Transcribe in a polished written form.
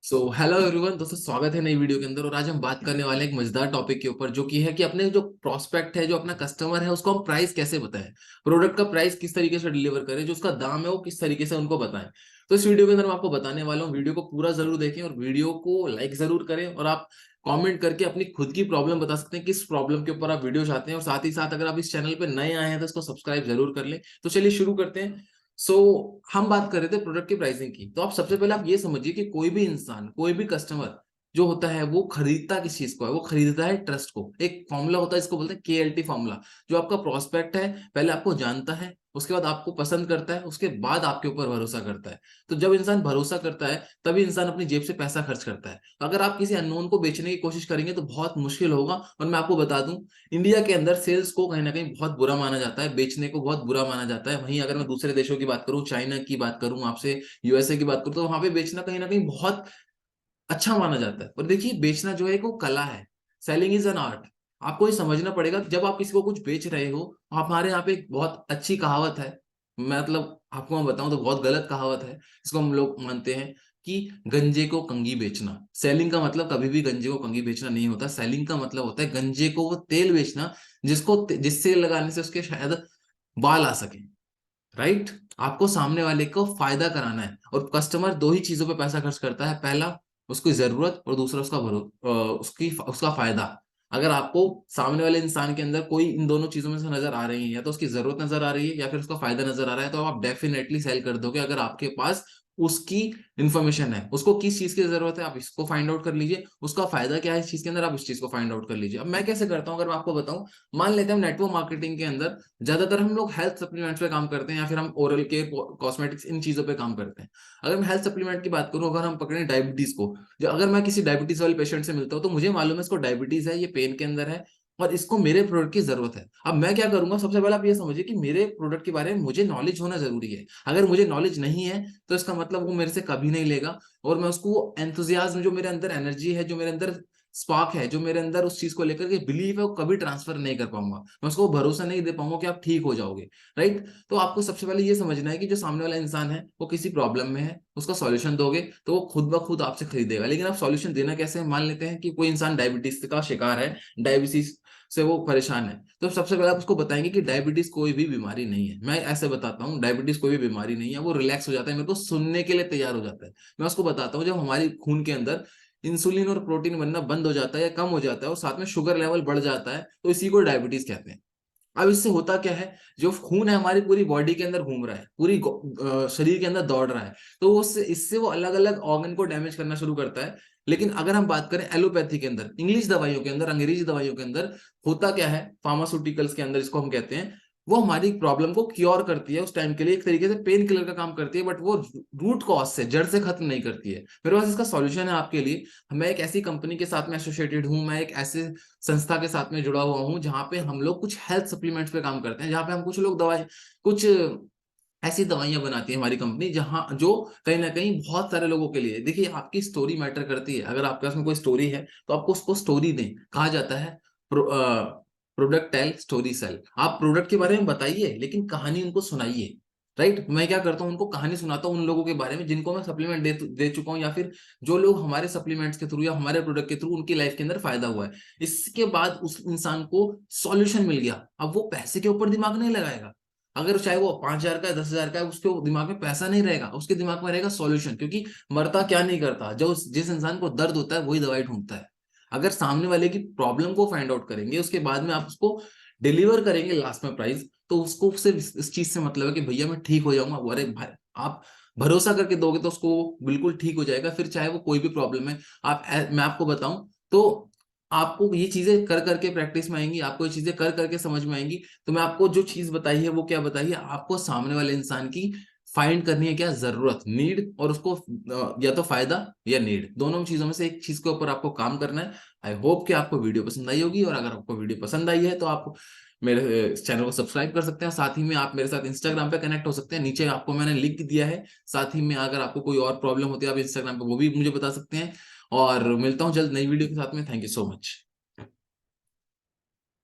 Hello everyone दोस्तों, स्वागत है नई वीडियो के अंदर। और आज हम बात करने वाले हैं एक मजेदार टॉपिक के ऊपर, जो कि है कि अपने जो प्रोस्पेक्ट है, जो अपना कस्टमर है, उसको हम प्राइस कैसे बताएं। प्रोडक्ट का प्राइस किस तरीके से डिलीवर करें, जो उसका दाम है वो किस तरीके से उनको बताएं। तो इस वीडियो के अंदर मैं आपको बताने वाला हूँ। वीडियो को पूरा जरूर देखें और वीडियो को लाइक जरूर करें। और आप कमेंट करके अपनी खुद की प्रॉब्लम बता सकते हैं, किस प्रॉब्लम के ऊपर आप वीडियो चाहते हैं। और साथ ही साथ अगर आप इस चैनल पे नए आए हैं तो इसको सब्सक्राइब जरूर कर लें। तो चलिए शुरू करते हैं। सो हम बात कर रहे थे प्रोडक्ट की प्राइसिंग की। तो आप सबसे पहले आप ये समझिए कि कोई भी इंसान, कोई भी कस्टमर जो होता है, वो खरीदता किस चीज को है? वो खरीदता है ट्रस्ट को। एक फॉर्मूला होता है, इसको बोलते हैं KLT फॉर्मूला। जो आपका प्रोस्पेक्ट है, पहले आपको जानता है, उसके बाद आपको पसंद करता है, उसके बाद आपके ऊपर भरोसा करता है। तो जब इंसान भरोसा करता है, तभी इंसान अपनी जेब से पैसा खर्च करता है। अगर आप किसी अननोन को बेचने की कोशिश करेंगे तो बहुत मुश्किल होगा। और मैं आपको बता दूं, इंडिया के अंदर सेल्स को कहीं ना कहीं बहुत बुरा माना जाता है, बेचने को बहुत बुरा माना जाता है। वहीं अगर मैं दूसरे देशों की बात करूं, चाइना की बात करूं आपसे, USA की बात करूं, तो वहां पे बेचना कहीं ना कहीं बहुत अच्छा माना जाता है। और देखिए, बेचना जो है एक वो कला है। Selling is an art. आपको ये समझना पड़ेगा। जब आप किसी को कुछ बेच रहे हो, हमारे यहाँ पे एक बहुत अच्छी कहावत है, मतलब आपको मैं बताऊं तो बहुत गलत कहावत है। इसको हम लोग मानते हैं कि गंजे को कंघी बेचना। सेलिंग का मतलब कभी भी गंजे को कंघी बेचना नहीं होता। सेलिंग का मतलब होता है गंजे को वो तेल बेचना, जिससे लगाने से उसके शायद बाल आ सके। राइट। आपको सामने वाले को फायदा कराना है। और कस्टमर दो ही चीजों पे पैसा खर्च करता है। पहला, उसकी जरूरत, और दूसरा उसका उसकी उसका फायदा। अगर आपको सामने वाले इंसान के अंदर कोई इन दोनों चीजों में से नजर आ रही है, या तो उसकी जरूरत नजर आ रही है या फिर उसका फायदा नजर आ रहा है, तो आप डेफिनेटली सेल कर दोगे। अगर आपके पास उसकी इंफॉर्मेशन है, उसको किस चीज की जरूरत है आप इसको फाइंड आउट कर लीजिए, उसका फायदा क्या है इस चीज के अंदर आप इस चीज को फाइंड आउट कर लीजिए। अब मैं कैसे करता हूँ अगर मैं आपको बताऊं। मान लेते हैं नेटवर्क मार्केटिंग के अंदर ज्यादातर हम लोग हेल्थ सप्लीमेंट्स पे काम करते हैं, या फिर हम ओरल केयर, कॉस्मेटिक्स, इन चीजों पे काम करते हैं। अगर मैं हेल्थ सप्लीमेंट की बात करूं, अगर हम पकड़ें डायबिटीज को, जो अगर मैं किसी डायबिटीज वाले पेशेंट से मिलता हूं, तो मुझे मालूम है इसको डायबिटीज है, ये पेन के अंदर है, और इसको मेरे प्रोडक्ट की जरूरत है। अब मैं क्या करूंगा, सबसे पहले आप ये समझिए कि मेरे प्रोडक्ट के बारे में मुझे नॉलेज होना जरूरी है। अगर मुझे नॉलेज नहीं है, तो इसका मतलब वो मेरे से कभी नहीं लेगा। और मैं उसको एंथुजियाज्म, जो मेरे अंदर एनर्जी है, जो मेरे अंदर स्पार्क है, जो मेरे अंदर उस चीज को लेकर के बिलीव है, वो कभी ट्रांसफर नहीं कर पाऊंगा। मैं उसको भरोसा नहीं दे पाऊंगा कि आप ठीक हो जाओगे। राइट। तो आपको सबसे पहले ये समझना है कि जो सामने वाला इंसान है वो किसी प्रॉब्लम में है, उसका सॉल्यूशन दोगे तो वो खुद ब खुद आपसे खरीदेगा। लेकिन आप सॉल्यूशन देना कैसे है? मान लेते हैं कि कोई इंसान डायबिटीज का शिकार है, डायबिटीज से वो परेशान है। तो सबसे पहले आप उसको बताएंगे कि डायबिटीज कोई भी बीमारी नहीं है। मैं ऐसे बताता हूँ, डायबिटीज कोई भी बीमारी नहीं है। वो रिलैक्स हो जाता है, मेरे को सुनने के लिए तैयार हो जाता है। मैं उसको बताता हूँ, जब हमारी खून के अंदर इंसुलिन और प्रोटीन बनना बंद हो जाता है या कम हो जाता है, और साथ में शुगर लेवल बढ़ जाता है, तो इसी को डायबिटीज कहते हैं। अब इससे होता क्या है, जो खून है हमारी पूरी बॉडी के अंदर घूम रहा है, पूरी शरीर के अंदर दौड़ रहा है, तो वो इससे वो अलग अलग ऑर्गन को डैमेज करना शुरू करता है। लेकिन अगर हम बात करें एलोपैथी के अंदर, इंग्लिश दवाइयों के अंदर, अंग्रेजी दवाइयों के अंदर, होता क्या है, फार्मास्यूटिकल्स के अंदर इसको हम कहते हैं, वो हमारी प्रॉब्लम को क्योर करती है उस टाइम के लिए, एक तरीके से पेन किलर का काम करती है, बट वो रूट कॉज से, जड़ से खत्म नहीं करती है। मेरे पास इसका सॉल्यूशन है आपके लिए। मैं एक ऐसी कंपनी के साथ में एसोसिएटेड हूं, मैं एक ऐसे संस्था के साथ में जुड़ा हुआ हूं जहां पे हम लोग कुछ हेल्थ सप्लीमेंट्स पे काम करते हैं, जहां पे हम कुछ लोग दवाई, कुछ ऐसी दवाइयां बनाती है हमारी कंपनी, जहां जो कहीं ना कहीं बहुत सारे लोगों के लिए, देखिए आपकी स्टोरी मैटर करती है। अगर आपके पास में कोई स्टोरी है, तो आपको उसको स्टोरी दें। कहा जाता है प्रोडक्ट टेल स्टोरी सेल। आप प्रोडक्ट के बारे में बताइए, लेकिन कहानी उनको सुनाइए। राइट। मैं क्या करता हूँ, उनको कहानी सुनाता हूँ उन लोगों के बारे में जिनको मैं सप्लीमेंट दे चुका हूँ, या फिर जो लोग हमारे सप्लीमेंट्स के थ्रू या हमारे प्रोडक्ट के थ्रू उनकी लाइफ के अंदर फायदा हुआ है। इसके बाद उस इंसान को सॉल्यूशन मिल गया। अब वो पैसे के ऊपर दिमाग नहीं लगाएगा। अगर चाहे वो 5,000 का है, 10,000 का है, उसके दिमाग में पैसा नहीं रहेगा, उसके दिमाग में रहेगा सॉल्यूशन। क्योंकि मरता क्या नहीं करता, जो जिस इंसान को दर्द होता है वही दवाई ढूंढता है। अगर सामने वाले की प्रॉब्लम को फाइंड आउट करेंगे, उसके बाद में आप उसको डिलीवर करेंगे लास्ट में प्राइस, तो उसको सिर्फ इस चीज से मतलब है कि भैया मैं ठीक हो जाऊंगा। अरे भाई, आप भरोसा करके दोगे तो उसको बिल्कुल ठीक हो जाएगा। फिर चाहे वो कोई भी प्रॉब्लम है, मैं आपको बताऊं तो, आपको ये चीजें कर करके प्रैक्टिस में आएंगी, आपको ये चीजें कर करके समझ में आएंगी। तो मैं आपको जो चीज बताई है वो क्या बताई है, आपको सामने वाले इंसान की फाइंड करनी है क्या जरूरत, नीड, और उसको या तो फायदा या नीड, दोनों चीजों में से एक चीज के ऊपर आपको काम करना है। आई होप कि आपको वीडियो पसंद आई होगी। और अगर आपको वीडियो पसंद आई है तो आप मेरे चैनल को सब्सक्राइब कर सकते हैं। साथ ही में आप मेरे साथ इंस्टाग्राम पे कनेक्ट हो सकते हैं, नीचे आपको मैंने लिंक दिया है। साथ ही में अगर आपको कोई और प्रॉब्लम होती है, आप इंस्टाग्राम पे वो भी मुझे बता सकते हैं। और मिलता हूँ जल्द नई वीडियो के साथ में। Thank you so much.